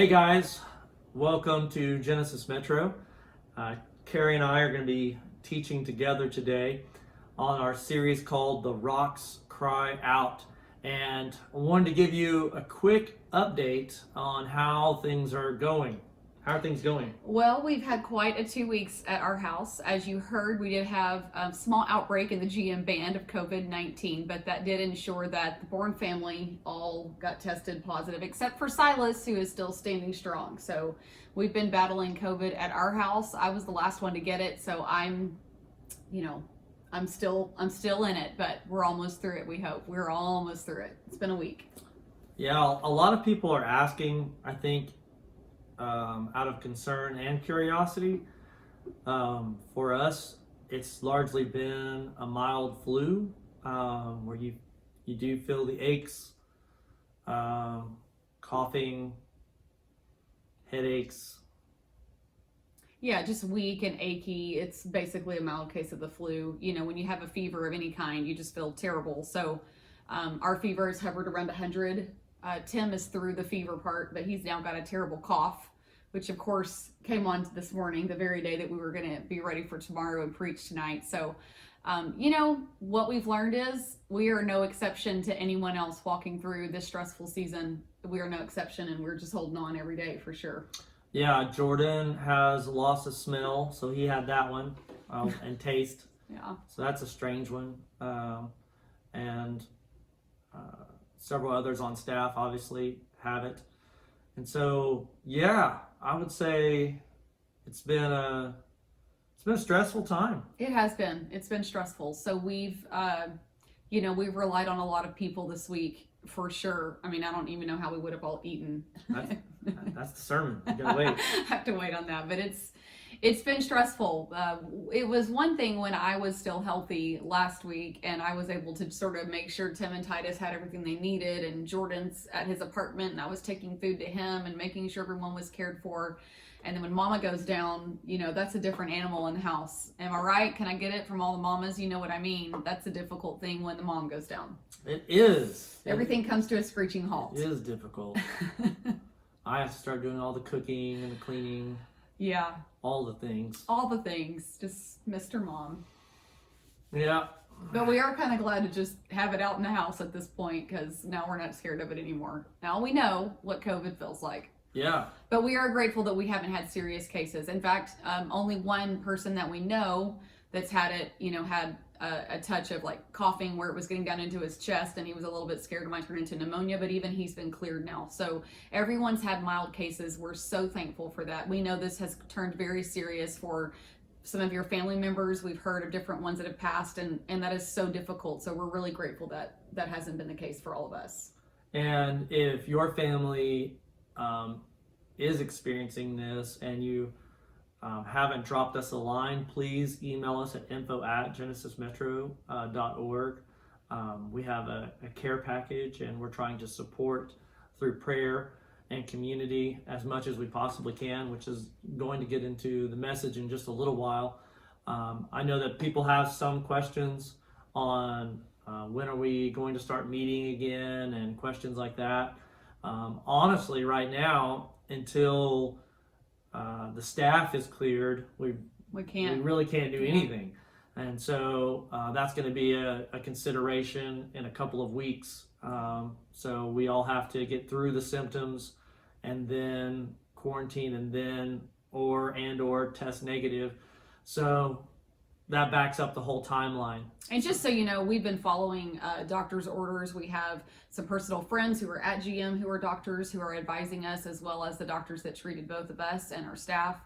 Hey guys, welcome to Genesis Metro. Carrie and I are going to be teaching together today on our series called The Rocks Cry Out. And I wanted to give you a quick update on how things are going. How are things going? Well, we've had quite a 2 weeks at our house. As you heard, we did have a small outbreak in the GM band of COVID-19, but that did ensure that the Bourne family all got tested positive, except for Silas, who is still standing strong. So we've been battling COVID at our house. I was the last one to get it, so I'm still in it, but we're almost through it, we hope. We're almost through it. It's been a week. Yeah, a lot of people are asking, I think, out of concern and curiosity. For us, it's largely been a mild flu, where you do feel the aches, coughing, headaches. Yeah, just weak and achy. It's basically a mild case of the flu. You know, when you have a fever of any kind, you just feel terrible. So our fever has hovered around 100. Tim is through the fever part, but he's now got a terrible cough, which of course came on this morning, the very day that we were going to be ready for tomorrow and preach tonight. So, what we've learned is we are no exception to anyone else walking through this stressful season. We are no exception, and we're just holding on every day for sure. Yeah, Jordan has lost his smell, so he had that one, and taste. Yeah. So that's a strange one. And several others on staff obviously have it. And so, yeah, I would say it's been a stressful time. It has been. It's been stressful. So we've relied on a lot of people this week for sure. I mean, I don't even know how we would have all eaten. That's the sermon. You gotta wait. I have to wait on that, but it's been stressful. It was one thing when I was still healthy last week and I was able to sort of make sure Tim and Titus had everything they needed, and Jordan's at his apartment and I was taking food to him and making sure everyone was cared for. And then when mama goes down, that's a different animal in the house. Am I right? Can I get it from all the mamas? You know what I mean? That's a difficult thing when the mom goes down. It is. Everything comes to a screeching halt. It is difficult. I have to start doing all the cooking and the cleaning. Yeah. All the things. All the things. Just Mr. Mom. Yeah. But we are kind of glad to just have it out in the house at this point, because now we're not scared of it anymore. Now we know what COVID feels like. Yeah. But we are grateful that we haven't had serious cases. In fact, only one person that we know that's had it, had a touch of like coughing where it was getting down into his chest, and he was a little bit scared it might turn into pneumonia, but even he's been cleared now. So everyone's had mild cases. We're so thankful for that. We know this has turned very serious for some of your family members. We've heard of different ones that have passed, and that is so difficult. So we're really grateful that that hasn't been the case for all of us. And if your family is experiencing this and you haven't dropped us a line, please email us at info@genesismetro.org. We have a care package, and we're trying to support through prayer and community as much as we possibly can, which is going to get into the message in just a little while. I know that people have some questions on when are we going to start meeting again and questions like that. Honestly, right now, until the staff is cleared, we really can't do anything. And so that's going to be a consideration in a couple of weeks. So we all have to get through the symptoms and then quarantine and then or test negative. So that backs up the whole timeline. And just so you know, we've been following doctor's orders. We have some personal friends who are at GM who are doctors who are advising us, as well as the doctors that treated both of us and our staff.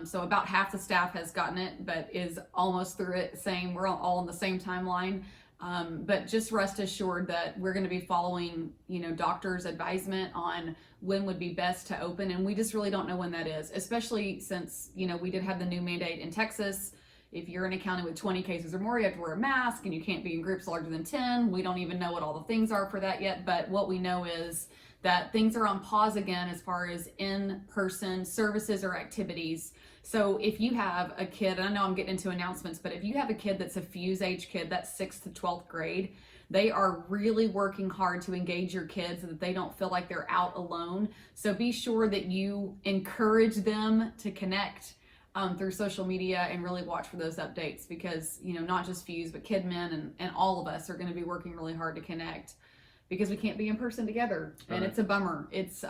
So about half the staff has gotten it, but is almost through it. We're all on the same timeline. But just rest assured that we're going to be following, doctor's advisement on when would be best to open. And we just really don't know when that is, especially since, we did have the new mandate in Texas. If you're in a county with 20 cases or more, you have to wear a mask, and you can't be in groups larger than 10. We don't even know what all the things are for that yet. But what we know is that things are on pause again as far as in-person services or activities. So if you have a kid, and I know I'm getting into announcements, but if you have a kid that's a fuse age kid, that's 6th to 12th grade, They are really working hard to engage your kids so that they don't feel like they're out alone. So be sure that you encourage them to connect through social media and really watch for those updates, because, you know, not just Fuse, but KidMin and all of us are going to be working really hard to connect, because we can't be in person together. And it's a bummer. It's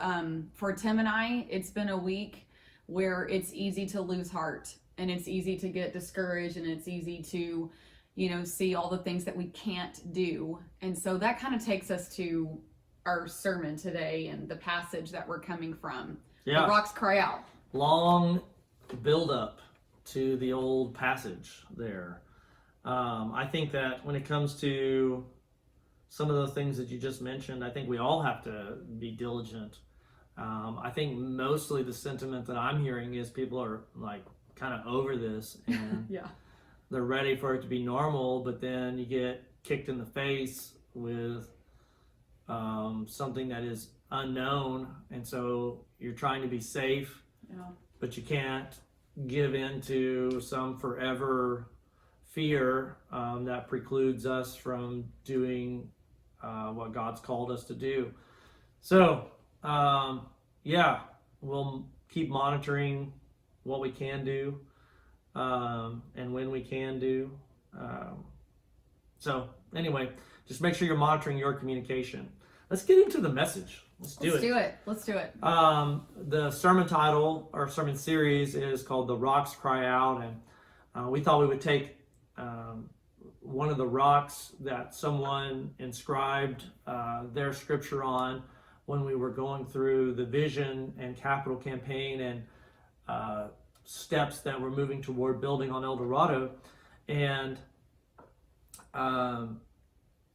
for Tim and I, it's been a week where it's easy to lose heart, and it's easy to get discouraged, and it's easy to, you know, see all the things that we can't do. And so that kind of takes us to our sermon today and the passage that we're coming from. Yeah. The rocks cry out. Long build up to the old passage there. I think that when it comes to some of the things that you just mentioned, I think we all have to be diligent. I think mostly the sentiment that I'm hearing is people are like kind of over this, and Yeah. they're ready for it to be normal, but then you get kicked in the face with something that is unknown, and so you're trying to be safe, but you can't give in to some forever fear that precludes us from doing what God's called us to do. So, we'll keep monitoring what we can do and when we can do. So anyway, just make sure you're monitoring your communication. Let's get into the message. Let's do it. The sermon title, or sermon series, is called The Rocks Cry Out, and we thought we would take one of the rocks that someone inscribed their scripture on when we were going through the vision and capital campaign and steps that we're moving toward building on El Dorado. And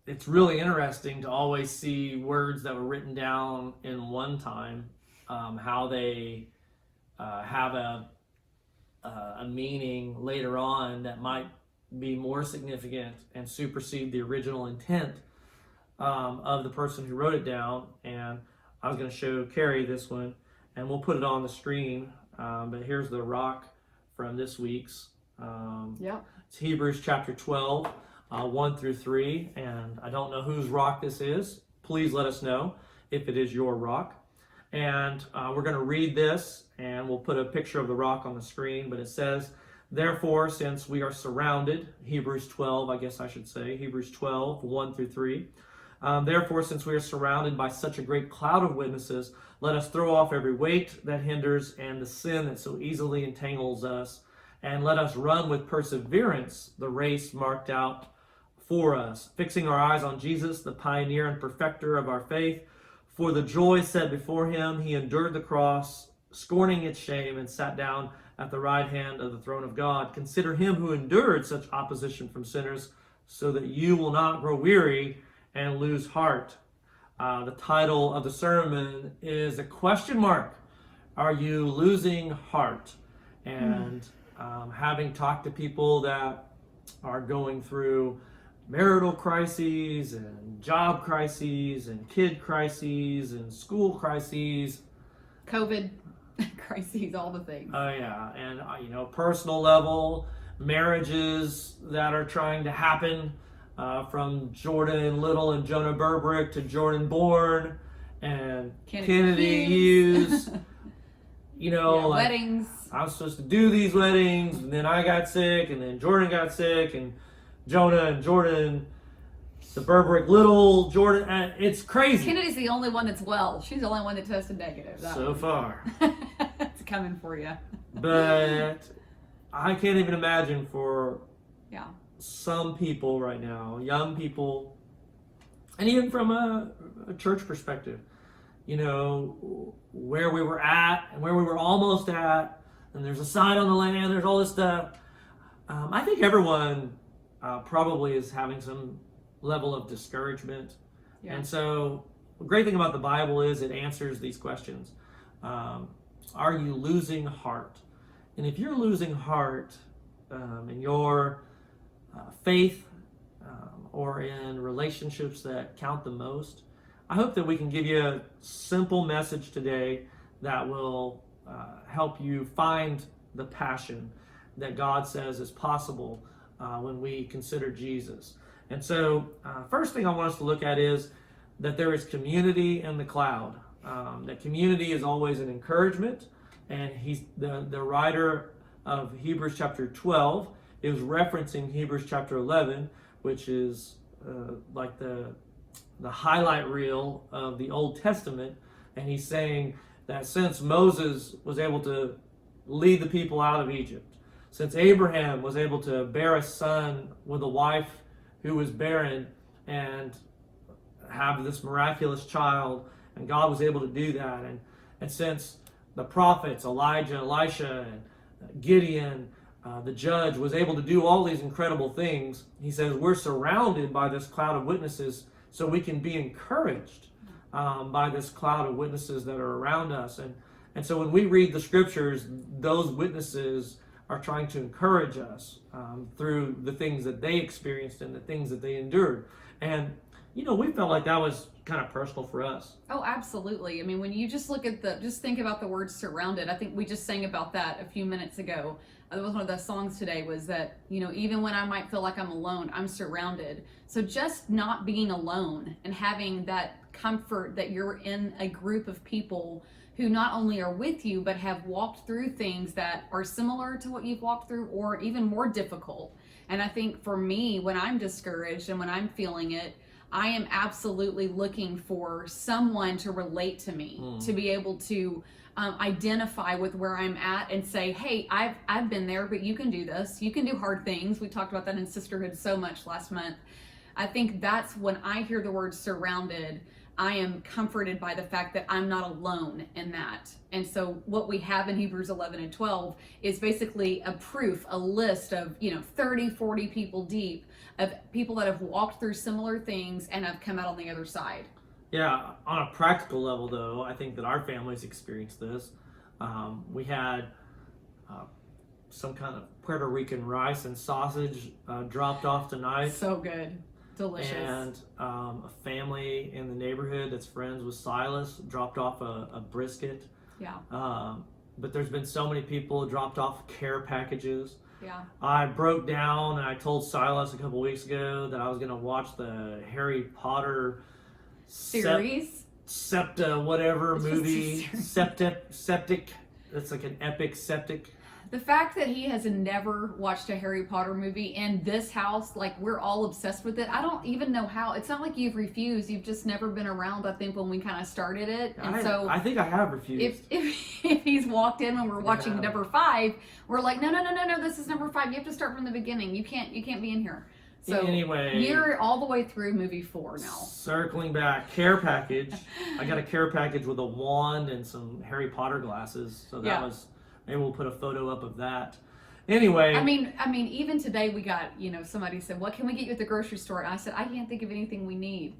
it's really interesting to always see words that were written down in one time, how they have a meaning later on that might be more significant and supersede the original intent of the person who wrote it down. And I was going to show Carrie this one, and we'll put it on the screen. But here's the rock from this week's. It's Hebrews chapter 12, 1 through 3. And I don't know whose rock this is. Please let us know if it is your rock. And we're going to read this, and we'll put a picture of the rock on the screen. But it says, "Therefore, since we are surrounded," Hebrews 12, I guess I should say, Hebrews 12, 1 through 3. "Therefore, since we are surrounded by such a great cloud of witnesses, let us throw off every weight that hinders and the sin that so easily entangles us, and let us run with perseverance the race marked out for us, fixing our eyes on Jesus, the pioneer and perfecter of our faith. For the joy set before him, he endured the cross, scorning its shame, and sat down at the right hand of the throne of God. Consider him who endured such opposition from sinners, so that you will not grow weary and lose heart." The title of the sermon is a question mark. Are you losing heart? And having talked to people that are going through marital crises and job crises and kid crises and school crises, COVID crises, all the things. And personal level, marriages that are trying to happen, from Jordan Little and Jonah Burbrick to Jordan Bourne and Kennedy Hughes. Weddings. I was supposed to do these weddings, and then I got sick, and then Jordan got sick, and Jonah and Jordan, the Burbrick Little, Jordan, and it's crazy. Kennedy's the only one that's well. She's the only one that tested negative. So far. It's coming for you. But I can't even imagine for some people right now, young people, and even from a church perspective, where we were at and where we were almost at, and there's a sign on the land, there's all this stuff. I think everyone probably is having some level of discouragement. And so the great thing about the Bible is it answers these questions. Are you losing heart? And if you're losing heart in your faith or in relationships that count the most, I hope that we can give you a simple message today that will help you find the passion that God says is possible when we consider Jesus. And so, first thing I want us to look at is that there is community in the cloud. That community is always an encouragement, and he's the writer of Hebrews chapter 12 is referencing Hebrews chapter 11, which is like the highlight reel of the Old Testament, and he's saying that since Moses was able to lead the people out of Egypt, since Abraham was able to bear a son with a wife who was barren and have this miraculous child, and God was able to do that, and since the prophets Elijah, Elisha, and Gideon, the judge, was able to do all these incredible things, he says we're surrounded by this cloud of witnesses, so we can be encouraged by this cloud of witnesses that are around us. And so when we read the scriptures, those witnesses are trying to encourage us through the things that they experienced and the things that they endured. And, we felt like that was kind of personal for us. Oh, absolutely. I mean, when you just look at just think about the word surrounded. I think we just sang about that a few minutes ago. That was one of the songs today, was that, even when I might feel like I'm alone, I'm surrounded. So just not being alone and having that comfort that you're in a group of people who not only are with you, but have walked through things that are similar to what you've walked through or even more difficult. And I think for me, when I'm discouraged and when I'm feeling it, I am absolutely looking for someone to relate to me, to be able to identify with where I'm at and say, hey, I've been there, but you can do this. You can do hard things. We talked about that in Sisterhood so much last month. I think that's when I hear the word surrounded, I am comforted by the fact that I'm not alone in that. And so what we have in Hebrews 11 and 12 is basically a proof, a list of, 30, 40 people deep of people that have walked through similar things and have come out on the other side. Yeah, on a practical level, though, I think that our families experienced this. We had some kind of Puerto Rican rice and sausage dropped off tonight. So good. Delicious. And a family in the neighborhood that's friends with Silas dropped off a brisket. Yeah. But there's been so many people dropped off care packages. Yeah. I broke down and I told Silas a couple weeks ago that I was going to watch the Harry Potter series? Septa whatever movie. Septic. It's like an epic septic. The fact that he has never watched a Harry Potter movie in this house, like we're all obsessed with it. I don't even know how. It's not like you've refused. You've just never been around, I think, when we kind of started it. And I think I have refused. If he's walked in when we're watching number 5, we're like, no, this is number 5. You have to start from the beginning. You can't be in here. So anyway, you're all the way through movie 4 now. Circling back, care package. I got a care package with a wand and some Harry Potter glasses. So that was... Maybe we'll put a photo up of that. Anyway. I mean, even today we got, somebody said, what can we get you at the grocery store? And I said, I can't think of anything we need.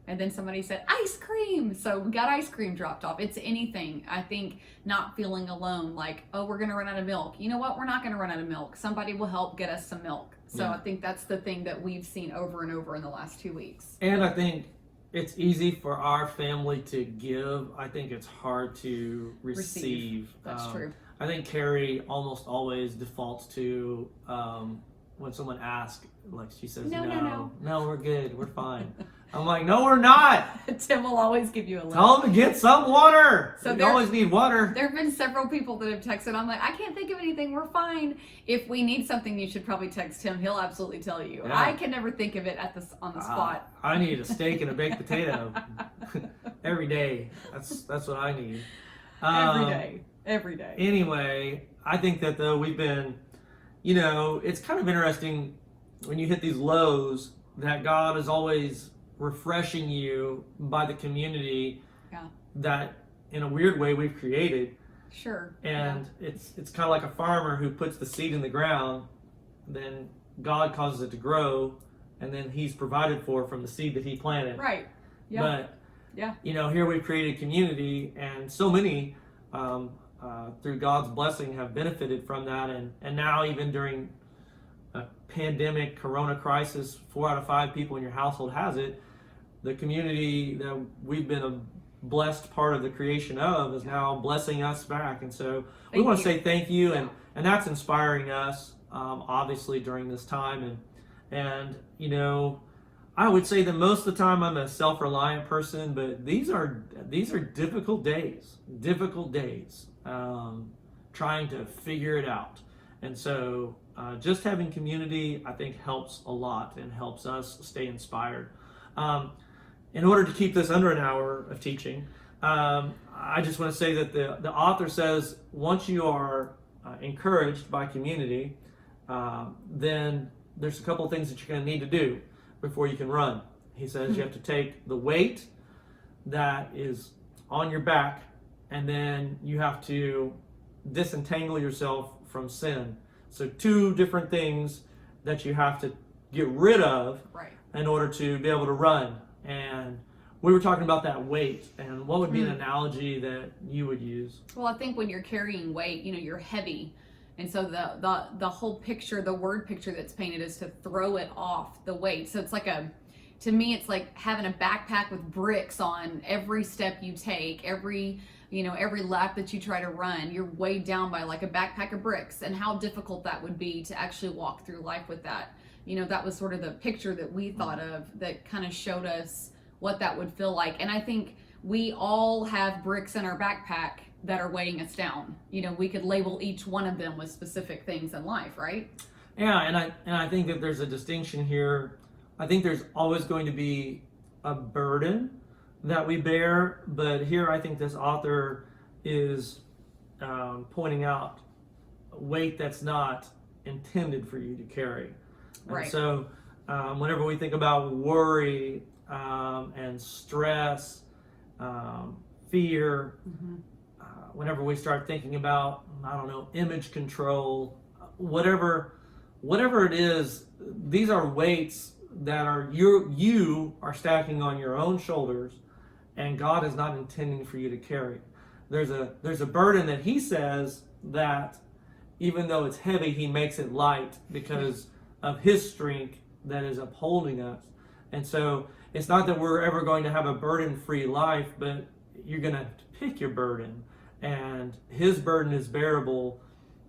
And then somebody said, ice cream. So we got ice cream dropped off. It's anything. I think not feeling alone, like, oh, we're going to run out of milk. You know what? We're not going to run out of milk. Somebody will help get us some milk. So I think that's the thing that we've seen over and over in the last 2 weeks. And I think it's easy for our family to give. I think it's hard to receive. That's true. I think Carrie almost always defaults to when someone asks, like she says, no, we're good, we're fine. I'm like, no, we're not. Tim will always give you a list. Tell them to get some water. So you always need water. There have been several people that have texted. I'm like, I can't think of anything. We're fine. If we need something, you should probably text him. He'll absolutely tell you. Yeah. I can never think of it on the spot. I need a steak and a baked potato every day. That's what I need. Every day. Anyway, I think that though we've been, it's kind of interesting when you hit these lows that God is always refreshing you by the community that in a weird way we've created. Sure. And it's kind of like a farmer who puts the seed in the ground, then God causes it to grow, and then he's provided for from the seed that he planted. Right. Yeah. But here we've created a community, and so many through God's blessing have benefited from that, and now even during a pandemic, corona crisis, 4 out of 5 people in your household has it. The community that we've been a blessed part of the creation of is now blessing us back, and so we want to say thank you, and that's inspiring us, obviously during this time, and I would say that most of the time I'm a self-reliant person, but these are difficult days, trying to figure it out. And so just having community, I think, helps a lot and helps us stay inspired. In order to keep this under an hour of teaching, I just want to say that the author says once you are encouraged by community, then there's a couple of things that you're going to need to do before you can run. He says you have to take the weight that is on your back, and then you have to disentangle yourself from sin. So two different things that you have to get rid of in order to be able to run. And we were talking about that weight, and what would be an analogy that you would use? Well, I think when you're carrying weight, you're heavy. And so the whole picture, the word picture that's painted is to throw it off the weight. So it's like to me, it's like having a backpack with bricks on every step you take, every lap that you try to run, you're weighed down by like a backpack of bricks, and how difficult that would be to actually walk through life with that. That was sort of the picture that we thought of that kind of showed us what that would feel like. And I think we all have bricks in our backpack that are weighing us down. We could label each one of them with specific things in life, right? Yeah, and I think that there's a distinction here. I think there's always going to be a burden that we bear, but here I think this author is pointing out weight that's not intended for you to carry. Right. And so whenever we think about worry and stress, fear, whenever we start thinking about, image control, whatever it is, these are weights that are you are stacking on your own shoulders, and God is not intending for you to carry. There's a burden that he says that even though it's heavy, he makes it light because of his strength that is upholding us. And so it's not that we're ever going to have a burden-free life, but you're going to have to pick your burden. And his burden is bearable.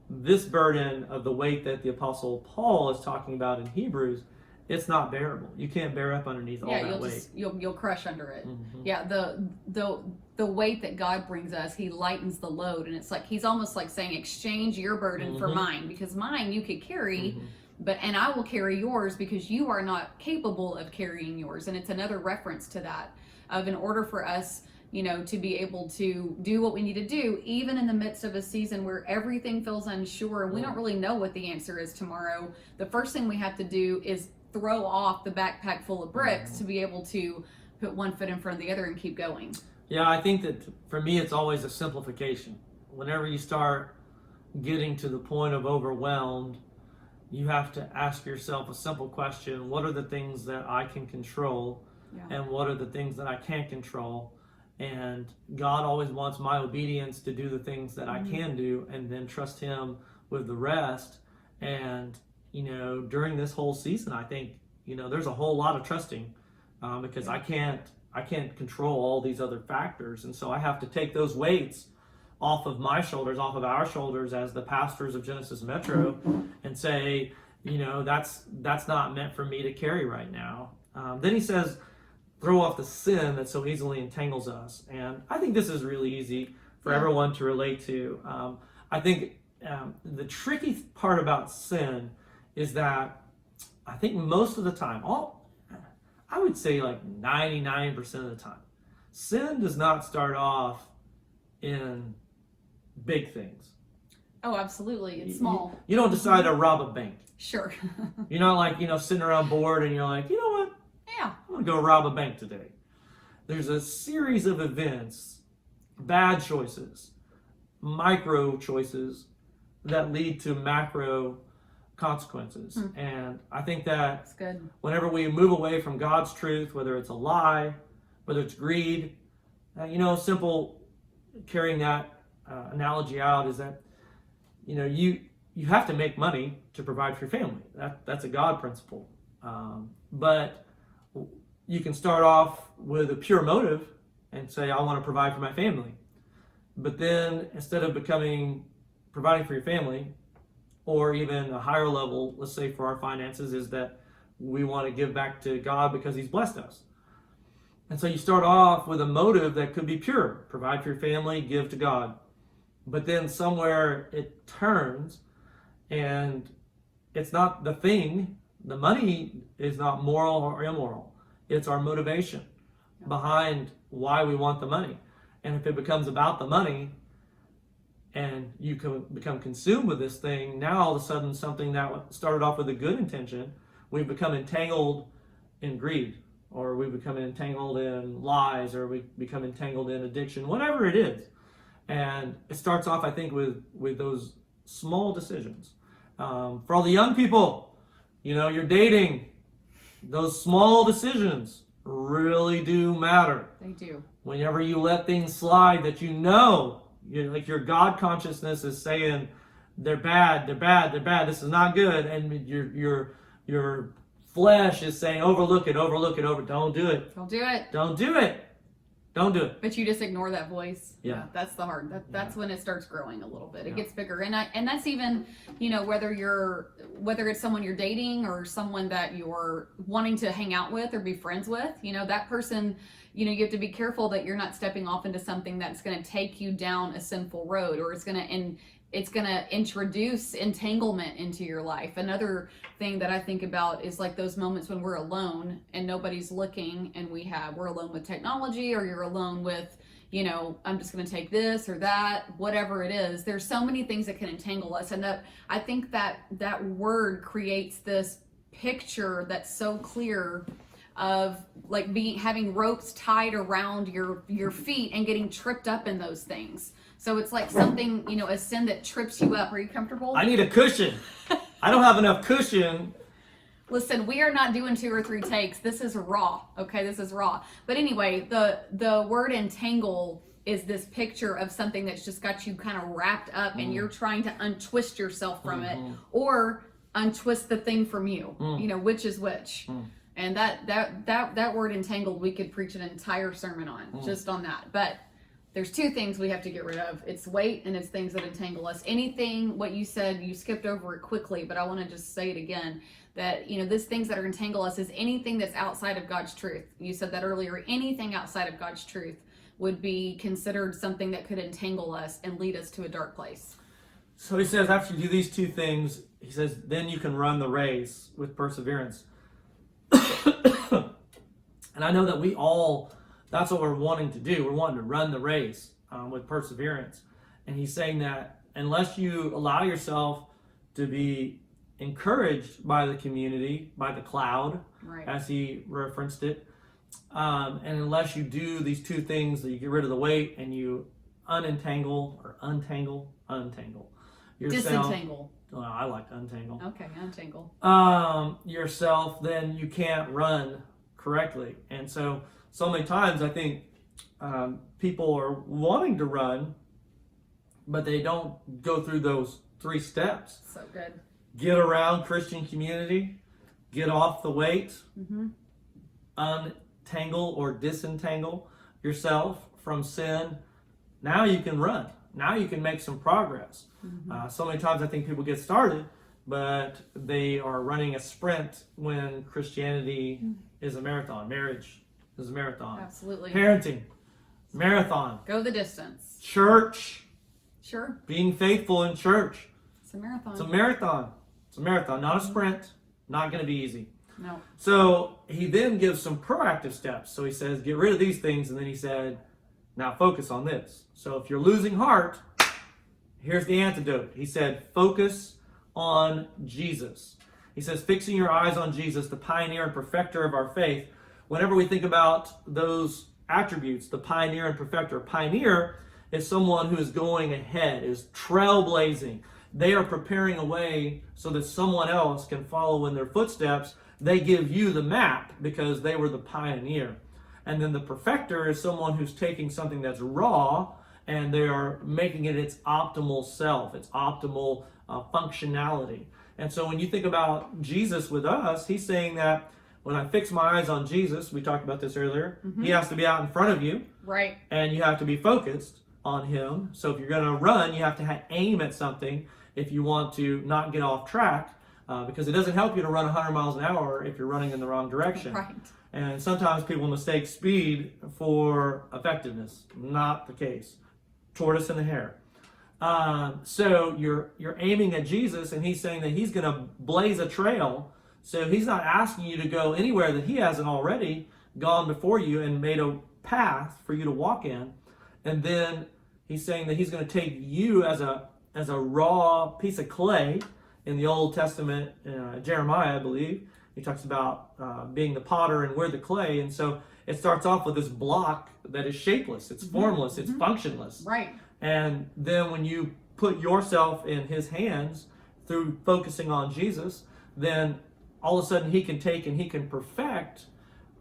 This burden of the weight that the Apostle Paul is talking about in Hebrews, it's not bearable. You can't bear up underneath all that weight. You'll crush under it. Yeah, the weight that God brings us, he lightens the load, and it's like he's almost like saying, exchange your burden for mine, because mine you could carry, and I will carry yours because you are not capable of carrying yours. And it's another reference to that, of in order for us to be able to do what we need to do, even in the midst of a season where everything feels unsure and we don't really know what the answer is tomorrow, the first thing we have to do is throw off the backpack full of bricks to be able to put one foot in front of the other and keep going. Yeah, I think that for me, it's always a simplification. Whenever you start getting to the point of overwhelmed, you have to ask yourself a simple question: what are the things that I can control, and what are the things that I can't control? And God always wants my obedience to do the things that I can do, and then trust him with the rest. And during this whole season, I think there's a whole lot of trusting, because I can't control all these other factors, and so I have to take those weights off of my shoulders, off of our shoulders as the pastors of Genesis Metro, and say, that's not meant for me to carry right now. Then he says, throw off the sin that so easily entangles us. And I think this is really easy for everyone to relate to. I think the tricky part about sin is that I think most of the time, I would say like 99% of the time, sin does not start off in big things. Oh, absolutely. It's small. You don't decide to rob a bank. Sure. You're not like, sitting around bored and you're like, you know what? Yeah. I'm going to go rob a bank today. There's a series of events, bad choices, micro choices that lead to macro consequences. And I think that that's good. Whenever we move away from God's truth, whether it's a lie, whether it's greed, simple carrying that analogy out is that, you have to make money to provide for your family. That's a God principle. But you can start off with a pure motive and say, I want to provide for my family. But then instead of providing for your family, or even a higher level, let's say for our finances, is that we want to give back to God because he's blessed us. And so you start off with a motive that could be pure. Provide for your family, give to God. But then somewhere it turns, and it's not the thing. The money is not moral or immoral. It's our motivation behind why we want the money. And if it becomes about the money and you can become consumed with this thing, now all of a sudden something that started off with a good intention, we've become entangled in greed, or we become entangled in lies, or we become entangled in addiction, whatever it is. And it starts off, I think, with those small decisions. For all the young people, you're dating, those small decisions really do matter. They do. Whenever you let things slide that like your God consciousness is saying they're bad, this is not good, and your flesh is saying overlook it, don't do it. Don't do it. But you just ignore that voice. Yeah. That's the hard. That's when it starts growing a little bit. It gets bigger, and that's even whether it's someone you're dating or someone that you're wanting to hang out with or be friends with. That person. You have to be careful that you're not stepping off into something that's going to take you down a sinful road, or it's going to introduce entanglement into your life. Another thing that I think about is like those moments when we're alone and nobody's looking, and we're alone with technology, or you're alone with, I'm just going to take this or that, whatever it is. There's so many things that can entangle us. And I think that word creates this picture that's so clear of like having ropes tied around your feet and getting tripped up in those things. So it's like something, a sin that trips you up. Are you comfortable? I need a cushion. I don't have enough cushion. Listen, we are not doing 2 or 3 takes. This is raw. Okay, this is raw. But anyway, the word entangle is this picture of something that's just got you kind of wrapped up, and you're trying to untwist yourself from it, or untwist the thing from you. Which is which. And that word entangled, we could preach an entire sermon on, just on that. But there's 2 things we have to get rid of. It's weight, and it's things that entangle us. Anything, what you said, you skipped over it quickly, but I want to just say it again, that, these things that are entangle us is anything that's outside of God's truth. You said that earlier. Anything outside of God's truth would be considered something that could entangle us and lead us to a dark place. So he says, after you do these 2 things, he says, then you can run the race with perseverance. And I know that that's what we're wanting to do. We're wanting to run the race with perseverance. And he's saying that unless you allow yourself to be encouraged by the community, by the cloud, right, as he referenced it, and unless you do these 2 things, that you get rid of the weight and you untangle yourself. Disentangle. Well, I like to untangle. Okay, untangle. Yourself, then you can't run correctly. And so many times I think people are wanting to run, but they don't go through those 3 steps. So good. Get around Christian community, get off the weight, untangle or disentangle yourself from sin. Now you can run. Now you can make some progress. So many times I think people get started, but they are running a sprint when Christianity is a marathon. Marriage is a marathon. Absolutely. Parenting, marathon. Go the distance. Church. Sure. Being faithful in church. It's a marathon. It's a marathon. It's a marathon, not a sprint. Not going to be easy. No. So he then gives some proactive steps. So he says, get rid of these things. And then he said, now focus on this. So if you're losing heart, here's the antidote. He said, focus on Jesus. He says, fixing your eyes on Jesus, the pioneer and perfecter of our faith. Whenever we think about those attributes, the pioneer and perfecter. Pioneer is someone who is going ahead, is trailblazing. They are preparing a way so that someone else can follow in their footsteps. They give you the map because they were the pioneer. And then the perfecter is someone who's taking something that's raw and they are making it its optimal self, its optimal functionality. And so when you think about Jesus with us, he's saying that when I fix my eyes on Jesus, we talked about this earlier, he has to be out in front of you. Right. And you have to be focused on him. So if you're going to run, you have to aim at something if you want to not get off track. because it doesn't help you to run 100 miles an hour if you're running in the wrong direction. Right. And sometimes people mistake speed for effectiveness. Not the case. Tortoise and the hare. So you're aiming at Jesus, and he's saying that he's going to blaze a trail. So he's not asking you to go anywhere that he hasn't already gone before you and made a path for you to walk in. And then he's saying that he's going to take you as a raw piece of clay. In the Old Testament, Jeremiah, I believe, he talks about being the potter and we're the clay. And so it starts off with this block that is shapeless, it's formless, it's functionless. Right. And then when you put yourself in his hands through focusing on Jesus, then all of a sudden he can take and he can perfect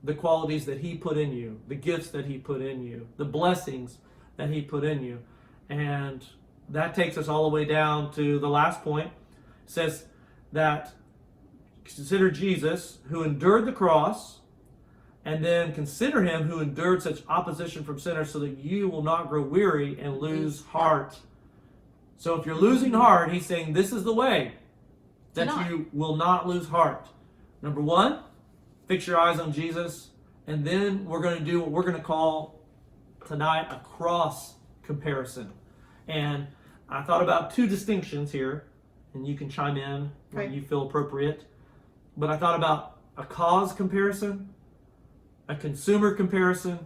the qualities that he put in you, the gifts that he put in you, the blessings that he put in you. And that takes us all the way down to the last point. It says that consider Jesus who endured the cross, and then consider him who endured such opposition from sinners so that you will not grow weary and lose heart. So if you're losing heart, he's saying this is the way that you will not lose heart. Number one, fix your eyes on Jesus, and then we're going to do what we're going to call tonight a cross comparison. And I thought about two distinctions here, and you can chime in when you feel appropriate. But I thought about a cause comparison, a consumer comparison,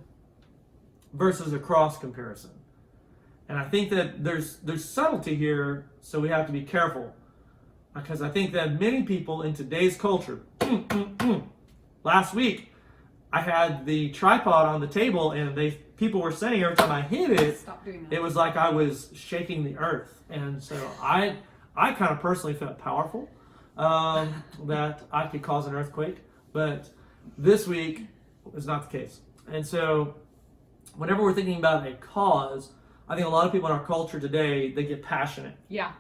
versus a cross comparison. And I think that there's subtlety here, so we have to be careful. Because I think that many people in today's culture, last week, I had the tripod on the table, and people were saying every time I hit it, it was like I was shaking the earth. And so I kind of personally felt powerful that I could cause an earthquake. But this week is not the case. And so whenever we're thinking about a cause, I think a lot of people in our culture today, they get passionate. Yeah.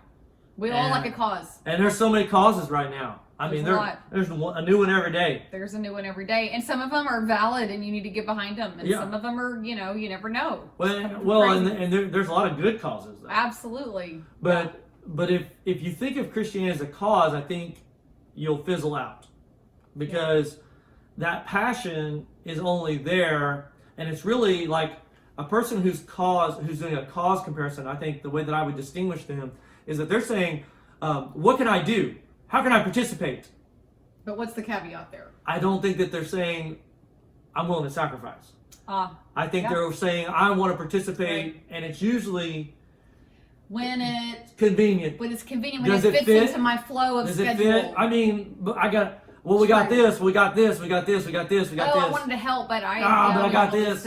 We all like a cause. And there's so many causes right now. There's a new one every day. There's a new one every day. And some of them are valid and you need to get behind them. And some of them are, you never know. And there's a lot of good causes, though. Absolutely. But if you think of Christianity as a cause, I think you'll fizzle out. Because that passion is only there, and it's really like a person who's doing a cause comparison. I think the way that I would distinguish them is that they're saying, what can I do? How can I participate? But what's the caveat there? I don't think that they're saying, I'm willing to sacrifice. I think they're saying, I want to participate, and it's usually when it's convenient. When it fits into my flow of schedule. Does it fit? I mean, we got this, we got this. I wanted to help, but I got this.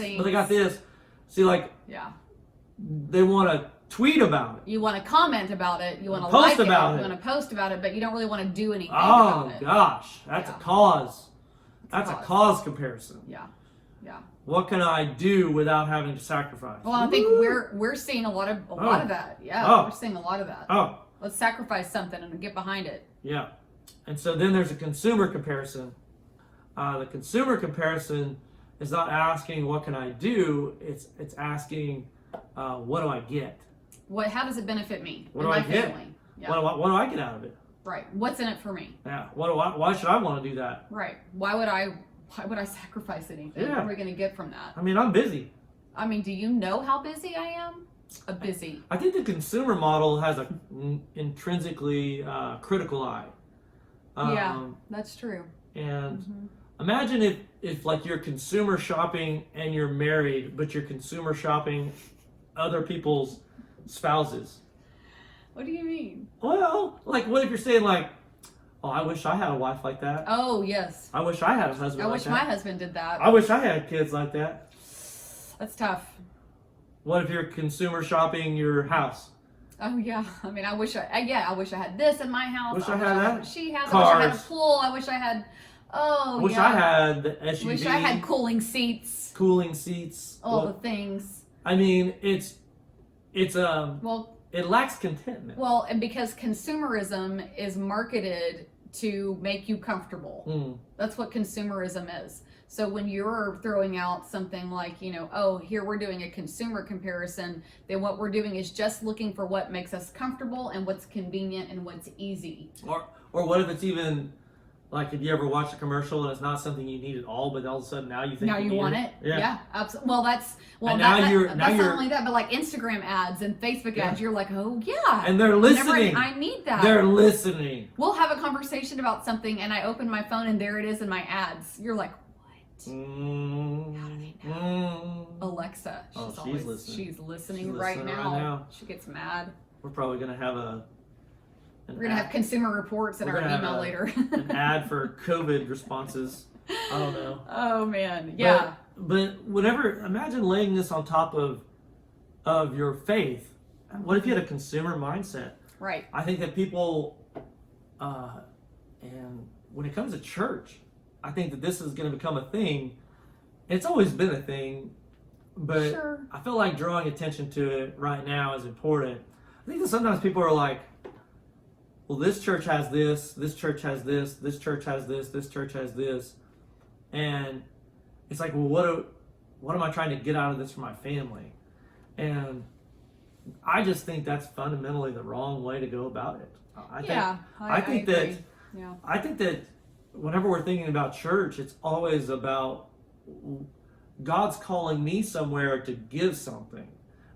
See, they want to tweet about it. You want to comment about it. You want to like it. You want to post about it, but you don't really want to do anything about it. Oh, gosh. That's a cause. That's a cause comparison. Yeah. What can I do without having to sacrifice? Well, I think we're seeing a lot of that. Yeah, we're seeing a lot of that. Let's sacrifice something and get behind it. Yeah. And so then there's a consumer comparison. The consumer comparison is not asking what can I do, it's asking what do I get? How does it benefit me? What do I get? Yeah. What do I get out of it? Right. What's in it for me? Yeah. Why should I want to do that? Right. Why would I sacrifice anything? Yeah. What are we going to get from that? I mean, I'm busy. I mean, do you know how busy I am? Busy. I think the consumer model has an intrinsically critical eye. That's true. And imagine if like you're consumer shopping and you're married, but you're consumer shopping other people's spouses. What do you mean? Well, like what if you're saying like, oh, I wish I had a wife like that. Oh, yes. I wish I had a husband like that. I wish my husband did that. I wish I had kids like that. That's tough. What if you're consumer shopping your house? Oh, yeah. I mean, I wish I had this in my house. Wish I had that. She has. Cars. I wish I had a pool. I wish I had. Wish I had the SUV. Wish I had cooling seats. All the things. I mean, it lacks contentment. Well, and because consumerism is marketed to make you comfortable. Mm. That's what consumerism is. So when you're throwing out something like, oh, here we're doing a consumer comparison, then what we're doing is just looking for what makes us comfortable and what's convenient and what's easy. Or what if it's even like, if you ever watch a commercial and it's not something you need at all, but all of a sudden now you think you want need it? Yeah, absolutely. Well, that's And that's you're- not only that, but like Instagram ads and Facebook ads, you're like, oh yeah, And they're whenever listening. I need that. They're listening. We'll have a conversation about something, and I open my phone, and there it is in my ads. You're like, what? How do they know? Alexa. She's listening. She's listening She's right listening now. right now. She gets mad. We're probably going to have We're going to have consumer reports in We're our gonna have email later. an ad for COVID responses. I don't know. Oh, man. Yeah. But whenever, imagine laying this on top of your faith. What if you had a consumer mindset? Right. I think that people, and when it comes to church, I think that this is going to become a thing. It's always been a thing, but Sure. I feel like drawing attention to it right now is important. I think that sometimes people are like, well, this church has this church has this church has this church has this. And it's like, well, what am I trying to get out of this for my family? And I just think that's fundamentally the wrong way to go about it. I think agree. Yeah. I think that whenever we're thinking about church, it's always about God's calling me somewhere to give something.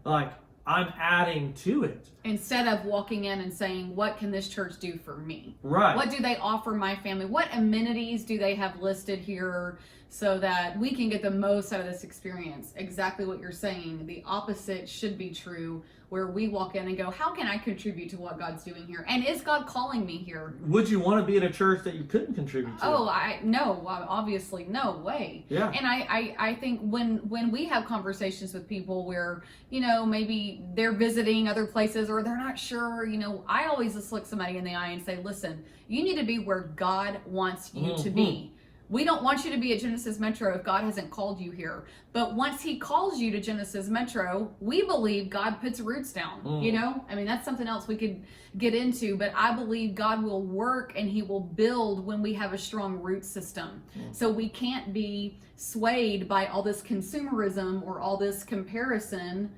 Like, I'm adding to it. Instead of walking in and saying, what can this church do for me? Right. What do they offer my family? What amenities do they have listed here so that we can get the most out of this experience? Exactly what you're saying. The opposite should be true, where we walk in and go, how can I contribute to what God's doing here? And is God calling me here? Would you want to be in a church that you couldn't contribute to? Oh, no, obviously, no way. Yeah. And I think when we have conversations with people where, maybe they're visiting other places or they're not sure, I always just look somebody in the eye and say, listen, you need to be where God wants you to be. We don't want you to be at Genesis Metro if God hasn't called you here. But once he calls you to Genesis Metro, we believe God puts roots down. I mean, that's something else we could get into, but I believe God will work and he will build when we have a strong root system. So we can't be swayed by all this consumerism or all this comparison,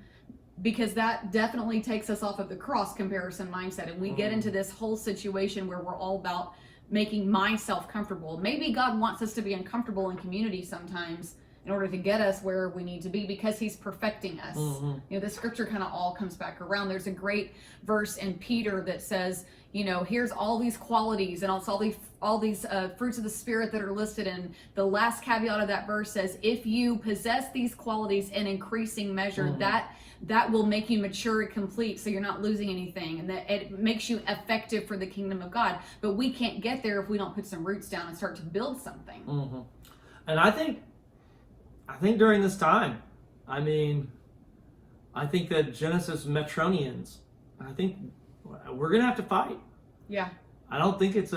because that definitely takes us off of the cross comparison mindset. And we get into this whole situation where we're all about making myself comfortable. Maybe God wants us to be uncomfortable in community sometimes in order to get us where we need to be, because he's perfecting us. The scripture kind of all comes back around. There's a great verse in Peter that says, here's all these qualities and all these fruits of the Spirit that are listed. And the last caveat of that verse says, if you possess these qualities in increasing measure, that will make you mature and complete, so you're not losing anything, and that it makes you effective for the kingdom of God. But we can't get there if we don't put some roots down and start to build something. And I think during this time, I think that Genesis Metronians, I think we're gonna have to fight. Yeah. I don't think this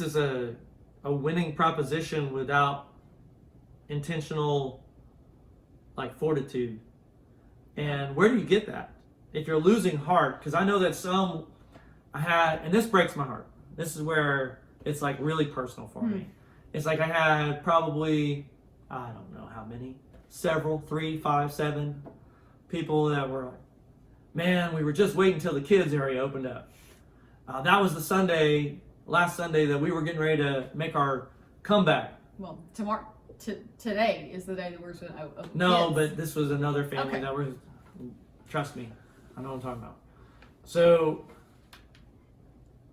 is a winning proposition without intentional fortitude. And where do you get that? If you're losing heart, because I know that and this breaks my heart. This is where it's really personal for me. It's I had probably, I don't know how many, several, 3, 5, 7 people that were like, man, we were just waiting until the kids area opened up. That was last Sunday that we were getting ready to make our comeback. Well, today is the day that we're going to open. No, kids. but this was another family Okay. that was, trust me, I know what I'm talking about. So,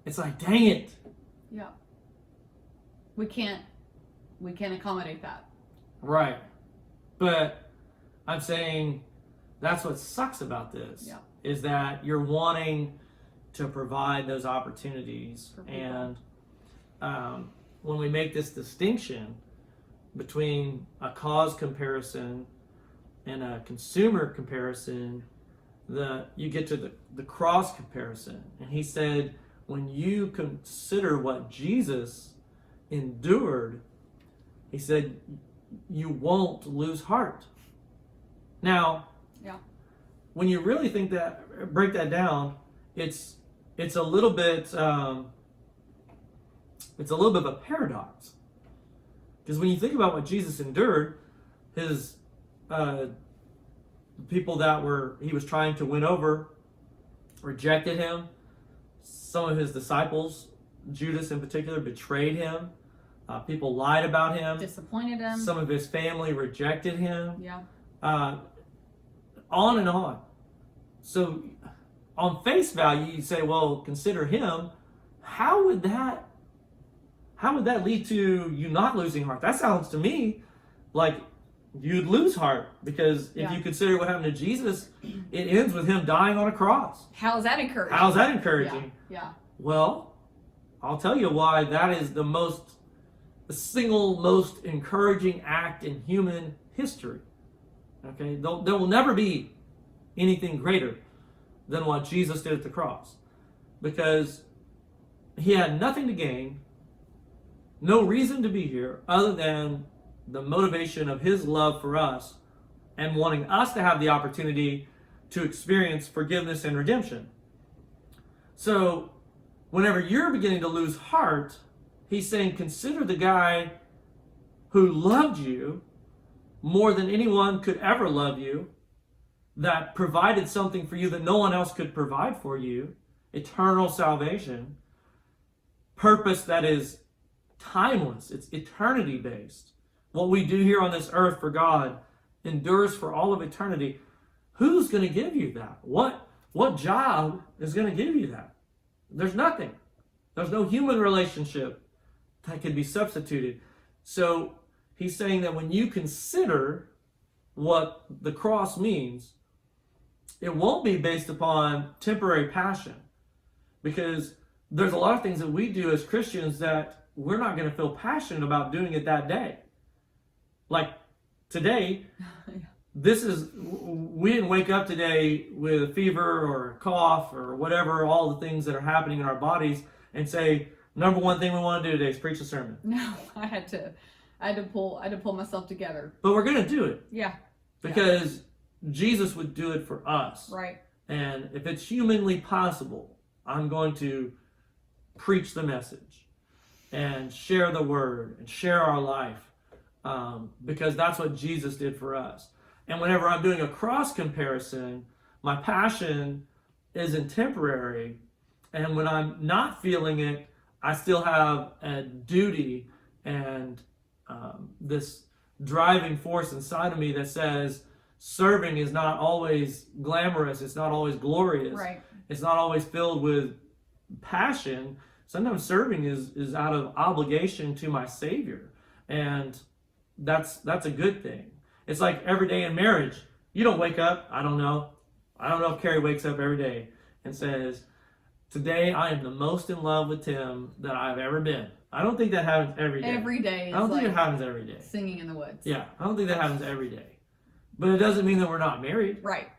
it's dang it. Yeah. We can't accommodate that. Right. But I'm saying that's what sucks about this. Yeah. Is that you're wanting to provide those opportunities. For people. And when we make this distinction between a cause comparison and a consumer comparison, you get to the cross comparison. And he said, when you consider what Jesus endured, he said, you won't lose heart. Now, Yeah. when you really break that down, it's it's a little bit of a paradox, because when you think about what Jesus endured, his people that he was trying to win over rejected him. Some of his disciples, Judas in particular, betrayed him. People lied about him. Disappointed him. Some of his family rejected him. Yeah. On and on. So on face value, you say, well, consider him. How would that lead to you not losing heart? That sounds to me like you'd lose heart, because if you consider what happened to Jesus, it ends with him dying on a cross. How is that encouraging? How's that encouraging? Yeah. Well, I'll tell you why that is the single most encouraging act in human history. Okay, there will never be anything greater than what Jesus did at the cross, because he had nothing to gain, no reason to be here other than the motivation of his love for us and wanting us to have the opportunity to experience forgiveness and redemption. So whenever you're beginning to lose heart, he's saying, consider the guy who loved you more than anyone could ever love you, that provided something for you that no one else could provide for you, eternal salvation, purpose that is timeless, it's eternity based. What we do here on this earth for God endures for all of eternity. Who's going to give you that? What job is going to give you that? There's nothing. There's no human relationship that can be substituted. So he's saying that when you consider what the cross means, it won't be based upon temporary passion, because there's a lot of things that we do as Christians that we're not going to feel passionate about doing it that day. Like today, we didn't wake up today with a fever or a cough or whatever, all the things that are happening in our bodies, and say, number one thing we want to do today is preach a sermon. No, I had to pull myself together. But we're going to do it. Yeah. Because Jesus would do it for us. Right. And if it's humanly possible, I'm going to preach the message and share the word and share our life, because that's what Jesus did for us. And whenever I'm doing a cross comparison, my passion isn't temporary. And when I'm not feeling it, I still have a duty and this driving force inside of me that says serving is not always glamorous. It's not always glorious. Right. It's not always filled with passion. Sometimes serving is out of obligation to my Savior. And that's a good thing. It's like every day in marriage. You don't wake up, I don't know if Carrie wakes up every day and says, today I am the most in love with Tim that I've ever been. I don't think that happens every day. Every day. I don't think it happens every day. Singing in the woods. Yeah, I don't think that happens every day. But it doesn't mean that we're not married. Right.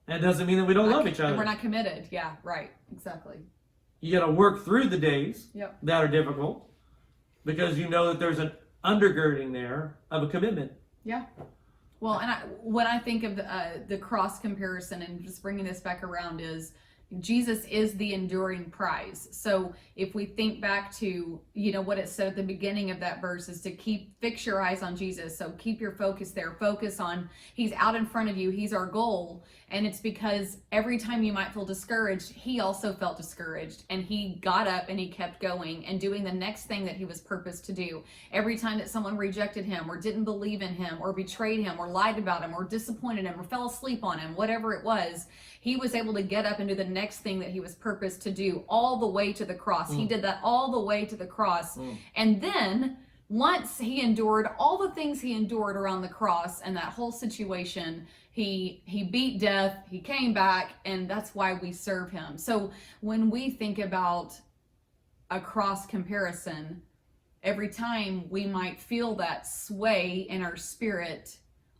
And it doesn't mean that we don't love each other. And we're not committed. Yeah, right. Exactly. You got to work through the days that are difficult, because you know that there's an undergirding there of a commitment. Yeah. Well, and when I think of the cross comparison, and just bringing this back around, is Jesus is the enduring prize. So if we think back to, what it said at the beginning of that verse, is to fix your eyes on Jesus. So keep your focus there. Focus on, he's out in front of you. He's our goal. And it's because every time you might feel discouraged, he also felt discouraged, and he got up and he kept going and doing the next thing that he was purposed to do. Every time that someone rejected him or didn't believe in him or betrayed him or lied about him or disappointed him or fell asleep on him, whatever it was, he was able to get up and do the next thing that he was purposed to do, all the way to the cross. He did that all the way to the cross. And then once he endured all the things he endured around the cross and that whole situation, he beat death, he came back, and that's why we serve him. So when we think about a cross comparison, every time we might feel that sway in our spirit,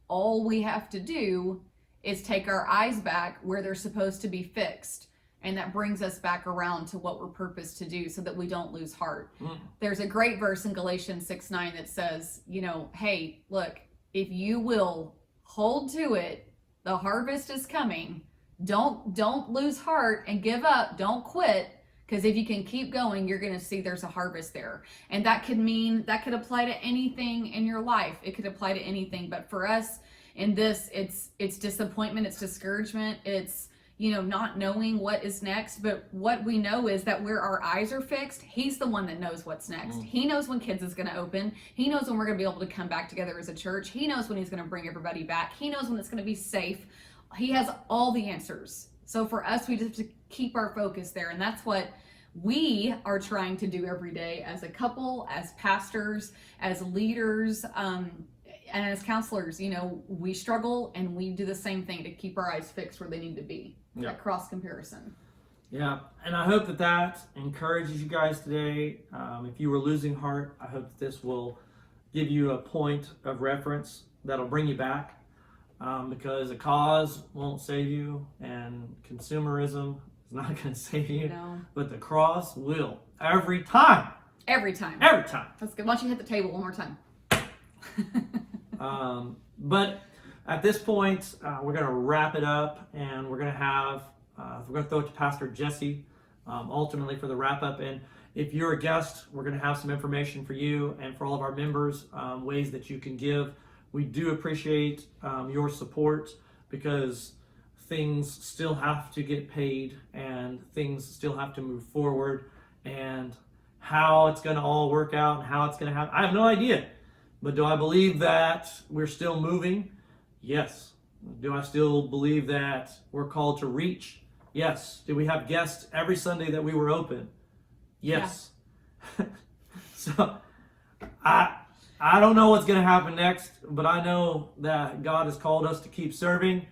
all we have to do is take our eyes back where they're supposed to be fixed. And that brings us back around to what we're purposed to do, so that we don't lose heart. There's a great verse in Galatians 6:9 that says, hey, look, if you will hold to it, the harvest is coming. Don't lose heart and give up. Don't quit. Because if you can keep going, you're going to see there's a harvest there. And that could apply to anything in your life. It could apply to anything. But for us in this, it's disappointment, it's discouragement, it's, not knowing what is next. But what we know is that where our eyes are fixed, he's the one that knows what's next. He knows when kids is going to open. He knows when we're going to be able to come back together as a church. He knows when he's going to bring everybody back. He knows when it's going to be safe. He has all the answers. So for us, we just have to keep our focus there. And that's what we are trying to do every day as a couple, as pastors, as leaders, and as counselors. We struggle and we do the same thing to keep our eyes fixed where they need to be. Yeah. That cross comparison. Yeah, and I hope that encourages you guys today. If you were losing heart, I hope that this will give you a point of reference that'll bring you back, because a cause won't save you, and consumerism is not going to save you, but the cross will. Every time. Every time. That's good. Why don't you hit the table one more time? But at this point, we're going to wrap it up, and we're going to throw it to Pastor Jesse, ultimately for the wrap up. And if you're a guest, we're going to have some information for you and for all of our members, ways that you can give. We do appreciate your support, because things still have to get paid and things still have to move forward, and how it's going to all work out and how it's going to happen, I have no idea. But do I believe that we're still moving? Yes. Do I still believe that we're called to reach? Yes. Do we have guests every Sunday that we were open? Yes. Yeah. So I don't know what's going to happen next, but I know that God has called us to keep serving,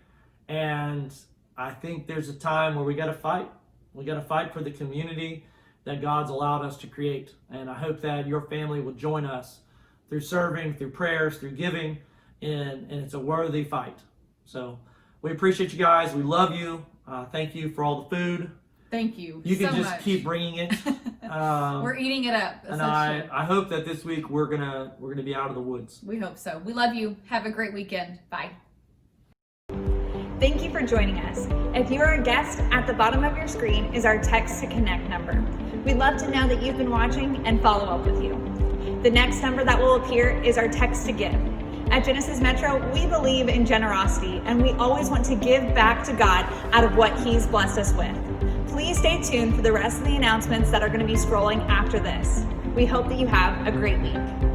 and I think there's a time where we got to fight. We got to fight for the community that God's allowed us to create, and I hope that your family will join us through serving, through prayers, through giving, and it's a worthy fight. So we appreciate you guys. We love you. Thank you for all the food. Thank you. You can so just much. keep bringing it. We're eating it up. And I hope that this week we're gonna be out of the woods. We hope so. We love you. Have a great weekend. Bye. Thank you for joining us. If you are a guest, at the bottom of your screen is our text to connect number. We'd love to know that you've been watching and follow up with you. The next number that will appear is our text to give. At Genesis Metro, we believe in generosity, and we always want to give back to God out of what He's blessed us with. Please stay tuned for the rest of the announcements that are going to be scrolling after this. We hope that you have a great week.